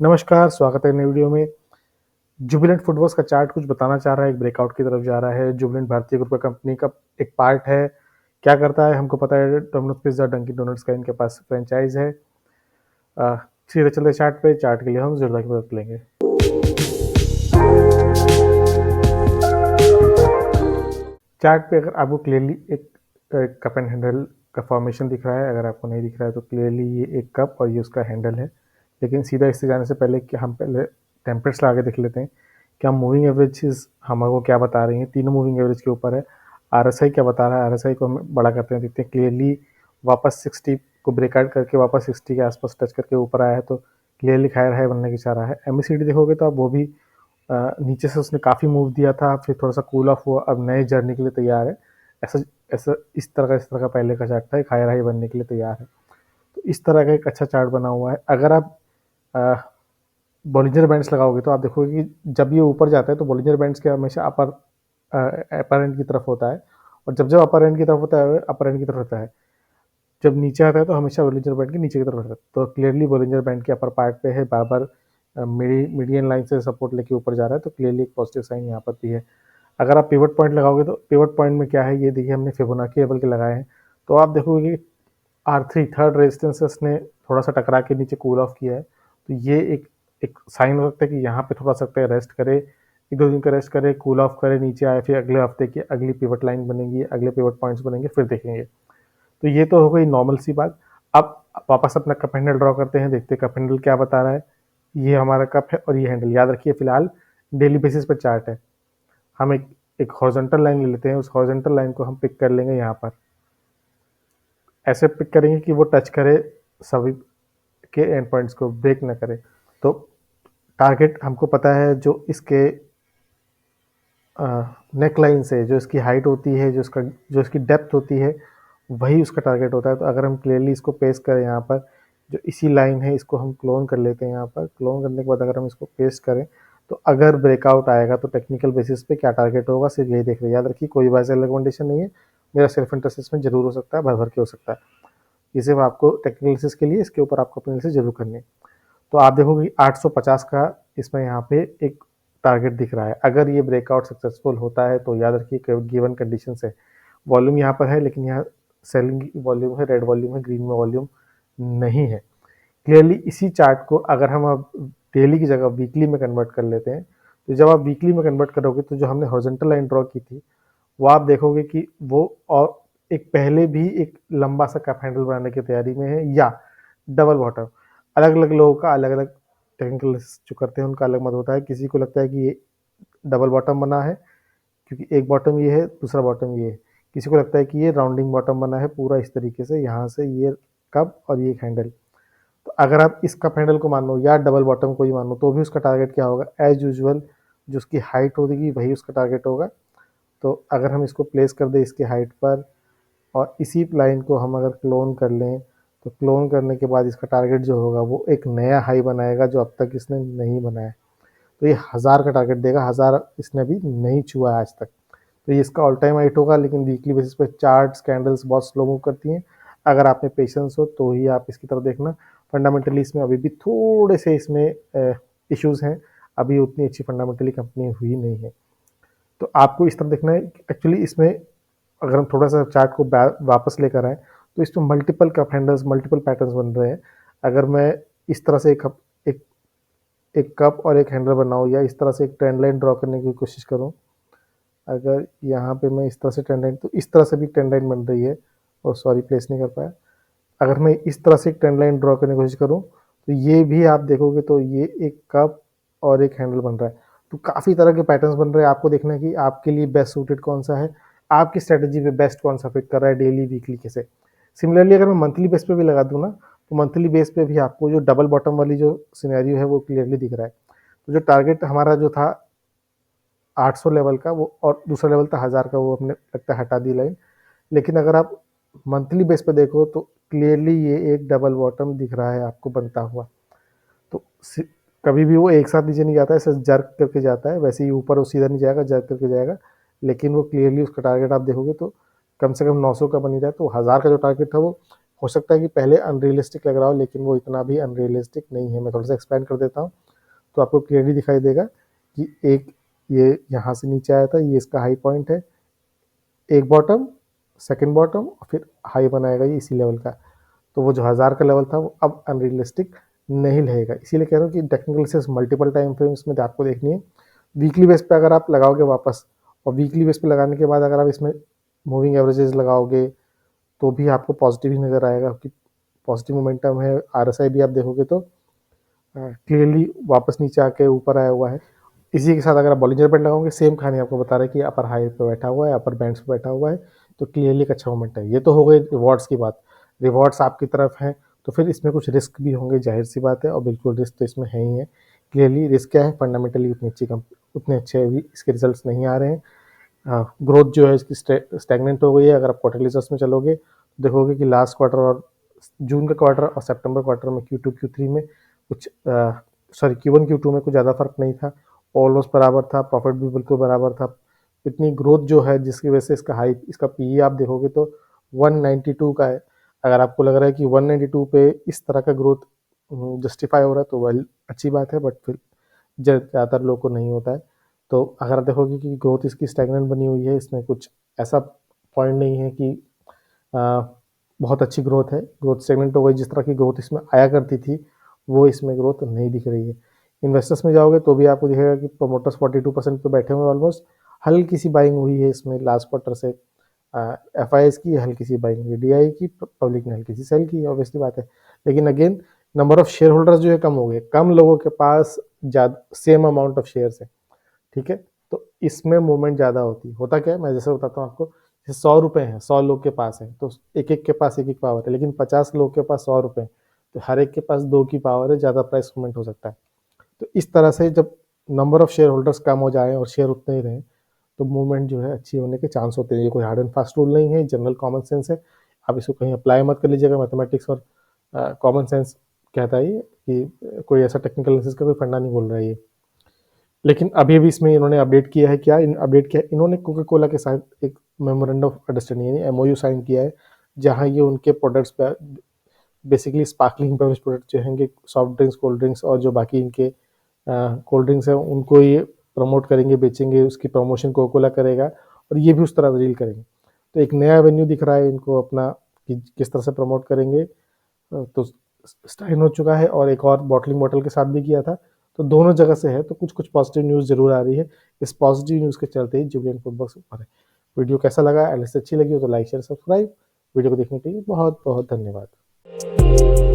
नमस्कार, स्वागत है नई वीडियो में। जुबिलेंट फूडवर्क्स का चार्ट कुछ बताना चाह रहा है, एक ब्रेकआउट की तरफ जा रहा है। जुबिलेंट भारतीय ग्रुप कंपनी का एक पार्ट है। क्या करता है हमको पता है, डोमिनोज पिज्जा, डंकिन डोनट्स का इनके पास फ्रेंचाइज है। सीधे चलते चार्ट पे, चार्ट के लिए हम जोरदार की मदद लेंगे। चार्ट पे अगर आपको क्लियरली एक कप एंड हैंडल का फॉर्मेशन दिख रहा है, अगर आपको नहीं दिख रहा है तो क्लियरली ये एक कप और ये उसका हैंडल है। लेकिन सीधा इससे जाने से पहले कि हम पहले टेम्पलेट्स लगा के देख लेते हैं कि हम मूविंग एवरेज हमको क्या बता रही हैं। तीनों मूविंग एवरेज के ऊपर है। आरएसआई क्या बता रहा है, आरएसआई को हम बड़ा करते हैं, देखते हैं क्लियरली वापस 60 को ब्रेकआउट करके वापस 60 के आसपास टच करके ऊपर आया है, तो क्लियरली हायर हाई बनने की चाह रहा है। एमएसीडी देखोगे तो आप वो भी नीचे से उसने काफ़ी मूव दिया था, फिर थोड़ा सा कूल ऑफ हुआ, अब नए जर्नी के लिए तैयार है। ऐसा ऐसा इस तरह का पहले का चार्ट था, एक हायर हाई बनने के लिए तैयार है। तो इस तरह का एक अच्छा चार्ट बना हुआ है। अगर आप बॉलिंजर बैंड्स लगाओगे तो आप देखोगे कि जब ये ऊपर जाता है तो बॉलिंजर बैंड्स के हमेशा अपर एंड की तरफ होता है, और जब अपर एंड की तरफ होता है, अपर एंड की तरफ होता है। जब नीचे आता है तो हमेशा बॉलिंजर बैंड के नीचे की तरफ होता है। तो क्लियरली बॉलिंजर बैंड के अपर पार्ट पे है, बार बार मीडियन लाइन से सपोर्ट लेके ऊपर जा रहा है, तो क्लियरली एक पॉजिटिव साइन यहाँ पर भी है। अगर आप पिवट पॉइंट लगाओगे तो पिवट पॉइंट में क्या है, ये देखिए हमने फिबोनाची लेवल के लगाए हैं। तो आप देखोगे कि R3 थर्ड रेजिस्टेंस ने थोड़ा सा टकरा के नीचे कूल ऑफ किया है। तो ये एक साइन हो सकता है कि यहाँ पे थोड़ा सकता है रेस्ट करे, एक दो दिन का रेस्ट करे, कूल ऑफ करे, नीचे आए, फिर अगले हफ्ते की अगली पिवट लाइन बनेगी, अगले पिवट पॉइंट्स बनेंगे, फिर देखेंगे। तो ये तो हो गई नॉर्मल सी बात। अब वापस अपना कप हैंडल ड्रॉ करते हैं, देखते हैं कप हैंडल क्या बता रहा है। ये हमारा कप है और ये हैंडल, याद रखिए फिलहाल डेली बेसिस पर चार्ट है। हम एक हॉरिजॉन्टल लाइन ले लेते हैं, उस हॉरिजॉन्टल लाइन को हम पिक कर लेंगे यहाँ पर। ऐसे पिक करेंगे कि वो टच करे सभी के एंड पॉइंट्स को, ब्रेक ना करे। तो टारगेट हमको पता है, जो इसके नेक लाइन से जो इसकी हाइट होती है, जो इसकी डेप्थ होती है, वही उसका टारगेट होता है। तो अगर हम क्लियरली इसको पेस्ट करें यहाँ पर, जो इसी लाइन है इसको हम क्लोन कर लेते हैं। यहाँ पर क्लोन करने के बाद अगर हम इसको पेस्ट करें तो अगर ब्रेकआउट आएगा तो टेक्निकल बेसिस पे क्या टारगेट होगा, सिर्फ यही देख रहे हैं। याद रखिए कोई वैसे रिकमेंडेशन नहीं है, मेरा सेल्फ इंटरेस्ट इसमें जरूर हो सकता है, भर भर के हो सकता है। ये सिर्फ आपको टेक्निकल एनालिसिस के लिए, इसके ऊपर आपको अपनी एनालिसिस जरूर करनी है। तो आप देखोगे 850 का इसमें यहाँ पे एक टारगेट दिख रहा है। अगर ये ब्रेकआउट सक्सेसफुल होता है तो याद रखिए गिवन कंडीशन है, वॉल्यूम यहाँ पर है, लेकिन यहाँ सेलिंग वॉल्यूम है, रेड वॉल्यूम है, ग्रीन में वॉल्यूम नहीं है। क्लियरली इसी चार्ट को अगर हम अब डेली की जगह वीकली में कन्वर्ट कर लेते हैं, तो जब आप वीकली में कन्वर्ट करोगे तो जो हमने हॉरिजॉन्टल लाइन ड्रॉ की थी, वो आप देखोगे कि वो और एक पहले भी एक लंबा सा कप हैंडल बनाने की तैयारी में है, या डबल बॉटम। अलग अलग लोगों का अलग अलग टेक्निकल जो करते हैं उनका अलग मत होता है। किसी को लगता है कि ये डबल बॉटम बना है क्योंकि एक बॉटम ये है, दूसरा बॉटम ये है। किसी को लगता है कि ये राउंडिंग बॉटम बना है पूरा इस तरीके से, यहाँ से ये कप और ये हैंडल। तो अगर आप इस कप हैंडल को मानो या डबल बॉटम को ही मानो, तो भी उसका टारगेट क्या होगा, एज यूजुअल जो उसकी हाइट होगी वही उसका टारगेट होगा। तो अगर हम इसको प्लेस कर दें इसके हाइट पर, और इसी लाइन को हम अगर क्लोन कर लें, तो क्लोन करने के बाद इसका टारगेट जो होगा वो एक नया हाई बनाएगा जो अब तक इसने नहीं बनाया। तो ये 1000 का टारगेट देगा, 1000 इसने अभी नहीं छुआ आज तक। तो ये इसका ऑल टाइम हाइट होगा, लेकिन वीकली बेसिस पे चार्ट्स कैंडल्स बहुत स्लो मूव करती हैं। अगर आप में पेशेंस हो तो ही आप इसकी तरफ देखना। फंडामेंटली इसमें अभी भी थोड़े से इसमें इश्यूज हैं, अभी उतनी अच्छी फंडामेंटली कंपनी हुई नहीं है। तो आपको इस तरफ देखना है। एक्चुअली इसमें अगर हम थोड़ा सा चार्ट को वापस लेकर आए तो इसमें multiple cup handles, multiple patterns बन रहे हैं। अगर मैं इस तरह से एक एक कप और एक हैंडल बनाऊँ, या इस तरह से एक ट्रेंड लाइन ड्रॉ करने की कोशिश करूँ, अगर यहाँ पे मैं इस तरह से ट्रेंड लाइन, तो इस तरह से भी ट्रेंड लाइन बन रही है, और सॉरी प्लेस नहीं कर पाया। अगर मैं इस तरह से एक ट्रेंड लाइन ड्रॉ करने की कोशिश करूँ तो ये भी आप देखोगे तो ये एक कप और एक हैंडल बन रहा है। तो काफ़ी तरह के पैटर्न्स बन रहे हैं। आपको देखना है कि आपके लिए बेस्ट सूटेड कौन सा है, आपकी स्ट्रेटजी पे बेस्ट कौन सा फिट कर रहा है, डेली वीकली कैसे। सिमिलरली अगर मैं मंथली बेस पे भी लगा दूँ ना, तो मंथली बेस पे भी आपको जो डबल बॉटम वाली जो सिनेरियो है वो क्लियरली दिख रहा है। तो जो टारगेट हमारा जो था 800 लेवल का, वो और दूसरा लेवल था 1000 का, वो हमने लगता है हटा दी लाइन। लेकिन अगर आप मंथली बेस पे देखो तो क्लियरली ये एक डबल बॉटम दिख रहा है आपको बनता हुआ। तो कभी भी वो एक साथ नीचे नहीं जाता है, ऐसे जर्क करके जाता है, वैसे ही ऊपर वो सीधा नहीं जाएगा, जर्क करके जाएगा। लेकिन वो क्लियरली उसका टारगेट आप देखोगे तो कम से कम 900 का बन ही रहा है। तो 1000 का जो टारगेट था वो हो सकता है कि पहले अनरियलिस्टिक लग रहा हो, लेकिन वो इतना भी अनरियलिस्टिक नहीं है। मैं थोड़ा सा एक्सप्लेन कर देता हूँ तो आपको क्लियरली दिखाई देगा कि एक ये यहाँ से नीचे आया था, ये इसका हाई पॉइंट है, एक बॉटम, सेकंड बॉटम, फिर हाई बनाएगा ये इसी लेवल का। तो वो जो 1000 का लेवल था वो अब अनरियलिस्टिक नहीं रहेगा। इसीलिए कह रहा हूँ कि technical analysis multiple time frames में आपको देखनी है। वीकली बेस पे अगर आप लगाओगे वापस, और वीकली बेस पे लगाने के बाद अगर आप इसमें मूविंग एवरेजेस लगाओगे तो भी आपको पॉजिटिव ही नज़र आएगा कि पॉजिटिव मोमेंटम है। आरएसआई भी आप देखोगे तो क्लियरली वापस नीचे आके ऊपर आया हुआ है। इसी के साथ अगर आप बॉलिंजर बैंड लगाओगे, सेम कहानी आपको बता रहा है कि अपर हाई पे बैठा हुआ है, अपर बैंड्स पे बैठा हुआ है, तो क्लियरली एक अच्छा मोमेंट है। ये तो हो गई रिवॉर्ड्स की बात। रिवॉर्ड्स आपकी तरफ हैं तो फिर इसमें कुछ रिस्क भी होंगे, जाहिर सी बात है, और बिल्कुल रिस्क तो इसमें है ही है। क्लियरली रिस्क क्या है, फंडामेंटली उतने अच्छे अभी इसके रिजल्ट नहीं आ रहे हैं। ग्रोथ जो है इसकी स्टैग्नेंट हो गई है। अगर आप क्वार्टरली रिजल्ट्स में चलोगे तो देखोगे कि लास्ट क्वार्टर और जून का क्वार्टर और सितंबर क्वार्टर में Q2 Q3 में कुछ Q1 Q2 में कुछ ज़्यादा फर्क नहीं था, ऑलमोस्ट बराबर था, प्रॉफिट भी बिल्कुल बराबर था। इतनी ग्रोथ जो है जिसकी वजह से इसका हाई, इसका पीई आप देखोगे तो 192 का है। अगर आपको लग रहा है कि 192 पे इस तरह का ग्रोथ जस्टिफाई हो रहा है तो वह अच्छी बात है, बट फिर ज़्यादातर लोग को नहीं होता है। तो अगर आप देखोगे कि ग्रोथ इसकी स्टैग्नेंट बनी हुई है, इसमें कुछ ऐसा पॉइंट नहीं है कि बहुत अच्छी ग्रोथ है। ग्रोथ स्टैग्नेंट हो गई, जिस तरह की ग्रोथ इसमें आया करती थी वो इसमें ग्रोथ नहीं दिख रही है। इन्वेस्टर्स में जाओगे तो भी आपको दिखेगा कि प्रोमोटर्स 42% पे बैठे हुए ऑलमोस्ट। हल्की सी बाइंग हुई है इसमें लास्ट क्वार्टर से, एफ की हल्की सी बाइंग हुई, DI की, पब्लिक ने हल्की सी सेल की, ऑब्वियसली बात है। लेकिन again number of share holders जो है कम हो गए, कम लोगों के पास ज़्यादा सेम अमाउंट ऑफ शेयर्स है, ठीक है। तो इसमें मूवमेंट ज़्यादा होता क्या है, मैं जैसे बताता हूँ आपको। जैसे 100 रुपये हैं, 100 लोग के पास है, तो एक एक के पास एक एक पावर है, लेकिन 50 लोग के पास 100 रुपये, तो हर एक के पास 2 की पावर है, ज़्यादा प्राइस मूवमेंट हो सकता है। तो इस तरह से जब नंबर ऑफ शेयर होल्डर्स कम हो जाए और शेयर उतने ही रहें तो मूवमेंट जो है अच्छी होने के चांस होते हैं। ये कोई हार्ड एंड फास्ट रूल नहीं है, जनरल कॉमन सेंस है। आप इसको कहीं अप्लाई मत कर लीजिएगा, मैथमेटिक्स और कॉमन सेंस कहता है ये कि कोई ऐसा टेक्निकल एनालिसिस का कोई फंडा नहीं बोल रहा है ये। लेकिन अभी भी इसमें इन्होंने अपडेट किया है, क्या अपडेट किया है इन्होंने, कोका कोला के साथ एक मेमोरेंडम ऑफ अंडरस्टैंडिंग यानी MOU साइन किया है, जहाँ ये उनके प्रोडक्ट्स पे बेसिकली स्पार्कलिंग बेवरेज प्रोडक्ट जो हैं, सॉफ्ट ड्रिंक्स, कोल्ड ड्रिंक्स और जो बाकी इनके कोल्ड ड्रिंक्स हैं उनको ये प्रमोट करेंगे, बेचेंगे, उसकी प्रमोशन कोका कोला करेगा और ये भी उस तरह डील करेंगे। तो एक नया एवेन्यू दिख रहा है इनको अपना कि किस तरह से प्रमोट करेंगे। तो स्टाइन हो चुका है और एक और बॉटलिंग बॉटल के साथ भी किया था, तो दोनों जगह से है, तो कुछ कुछ पॉजिटिव न्यूज़ जरूर आ रही है। इस पॉजिटिव न्यूज़ के चलते ही जुबिलिएंट फूडवर्क्स ऊपर है। वीडियो कैसा लगा, एनालिसिस अच्छी लगी हो तो लाइक शेयर सब्सक्राइब। वीडियो को देखने के लिए बहुत बहुत धन्यवाद।